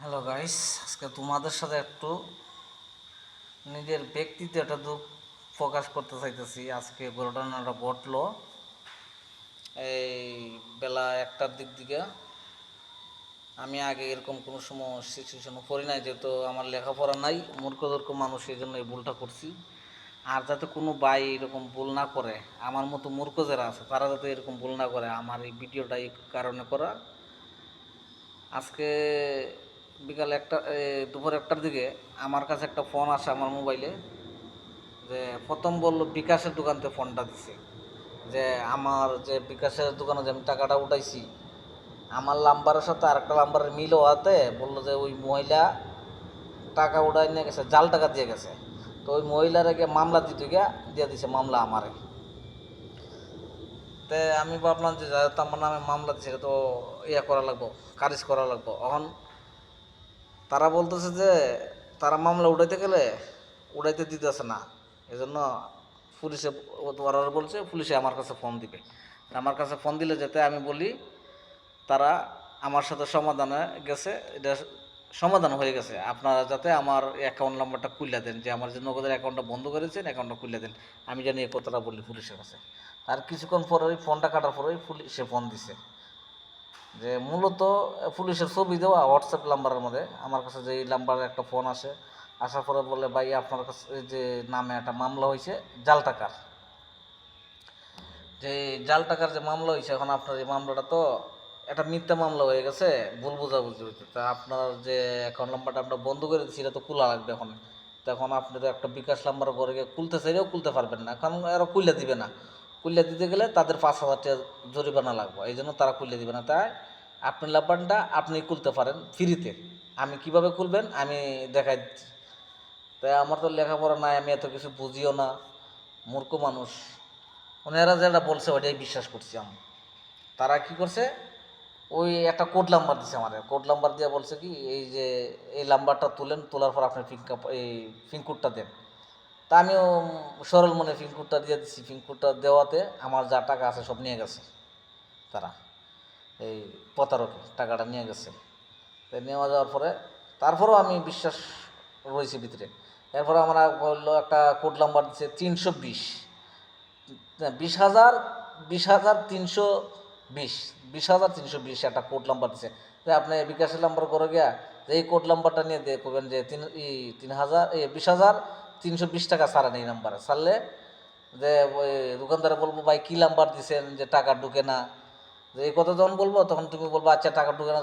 Hello guys, আজকে তোমাদের সাথে একটু নিজের ব্যক্তিত্ব একটা দুঃখ প্রকাশ করতে চাইতেছি। আজকে ঘটনাটা ঘটলো এই বেলা 1টার দিক দিকে। আমি আগে এরকম কোনো সময় সিচুয়েশনে পড়ি নাই, যেহেতু আমার লেখাপড়া নাই, মূর্খ মানুষ, এই জন্য এই ভুলটা করছি। আর যাতে কোনো ভাই এরকম ভুল না করে, আমার মতো মূর্খ যারা আছে তারা যাতে এরকম ভুল না করে, আমার এই ভিডিওটা এই কারণে করা। আজকে বিকাল একটা দুপুর 1টার দিকে আমার কাছে একটা ফোন আসে আমার মোবাইলে। যে প্রথম বললো বিকাশের দোকান থেকে ফোনটা দিছে, যে আমার যে বিকাশের দোকানে যে আমি টাকাটা উঠাইছি, আমার নাম্বারের সাথে আরেকটা নাম্বারের মিল হওয়াতে বললো যে ওই মহিলা টাকা উঠাই নিয়ে গেছে, জাল টাকা দিয়ে গেছে। তো ওই মহিলার আগে মামলা দিতে গিয়া দিয়ে দিছে মামলা আমারে। তে আমি ভাবলাম যে যেহেতু আমার নামে মামলা দিছে, তো ইয়া করা লাগবো, খারিজ করা লাগবো। এখন তারা বলতেছে যে তারা মামলা উঠাইতে গেলে উঠাইতে দিতেছে না, এজন্য পুলিশে ওরা বলছে পুলিশে আমার কাছে ফোন দিবে। আমার কাছে ফোন দিলে যাতে আমি বলি তারা আমার সাথে সমাধানে গেছে, এটা সমাধান হয়ে গেছে, আপনারা যাতে আমার অ্যাকাউন্ট নাম্বারটা খুলে দেন, যে আমার যে নগদের অ্যাকাউন্টটা বন্ধ করেছেন অ্যাকাউন্টটা খুলে দেন। আমি জানি এই কথাটা বলি পুলিশের কাছে। আর কিছুক্ষণ পরেই ফোনটা কাটার পরেই পুলিশে ফোন দিছে, যে মূলত পুলিশের ছবি দেওয়া হোয়াটসঅ্যাপ নাম্বারের মধ্যে আমার কাছে যে এই নাম্বারে একটা ফোন আসে। আসার পরে বলে ভাই আপনার কাছে যে নামে একটা মামলা হয়েছে জাল টাকার, যে জাল টাকার যে মামলা হয়েছে, এখন আপনার এই মামলাটা তো একটা মিথ্যা মামলা হয়ে গেছে, ভুল বোঝাবুঝি হয়েছে। তা আপনার যে অ্যাকাউন্ট নাম্বারটা আমরা বন্ধ করে দিচ্ছি, এটা তো খোলা লাগবে এখন। তখন আপনি তো একটা বিকাশ নাম্বার করে গিয়ে খুলতে চাইলেও খুলতে পারবেন না, কারণ এরা খুলে দিবে না। খুলে দিতে গেলে তাদের 5,000 টাকা জরিমানা লাগবে, এই জন্য তারা খুলে দিবে না। তাই আপনি নাম্বারটা আপনি খুলতে পারেন ফ্রিতে। আমি কিভাবে খুলবেন আমি দেখাই দিচ্ছি। তাই আমার তো লেখাপড়া নাই, আমি এত কিছু বুঝিও না, মূর্খ মানুষ। ওনারা যেটা বলছে ওইটাই বিশ্বাস করছি আমি। তারা কি করছে, ওই একটা কোড নাম্বার দিছে আমার, কোড নাম্বার দিয়ে বলছে কি এই যে এই নাম্বারটা তুলেন, তোলার পর আপনি এই পিনকোডটা দেন। তা আমিও সরল মনে পিনকোডটা দিয়ে দিচ্ছি। পিনকোডটা দেওয়াতে আমার যা টাকা আছে সব নিয়ে গেছে তারা, এই প্রতারকে টাকাটা নিয়ে গেছে। তো নেওয়া যাওয়ার পরে তারপরেও আমি বিশ্বাস রয়েছি ভিতরে। এরপরে আমরা বললো একটা কোড নাম্বার দিচ্ছে 320, 20,000, 20,320, 20,320 একটা কোড নাম্বার দিচ্ছে। যে আপনি বিকাশের নাম্বার করে গিয়া যে এই কোড নাম্বারটা নিয়ে দিয়ে করবেন যে 20,320 টাকা ছাড়েন এই নাম্বারে, ছাড়লে যে ওই দোকানদারে বলবো ভাই কী নাম্বার দিছেন যে টাকা ঢুকে না, যে এই কথা যখন বলবো তখন তুমি বলবো আচ্ছা টাকা ঢুকে না।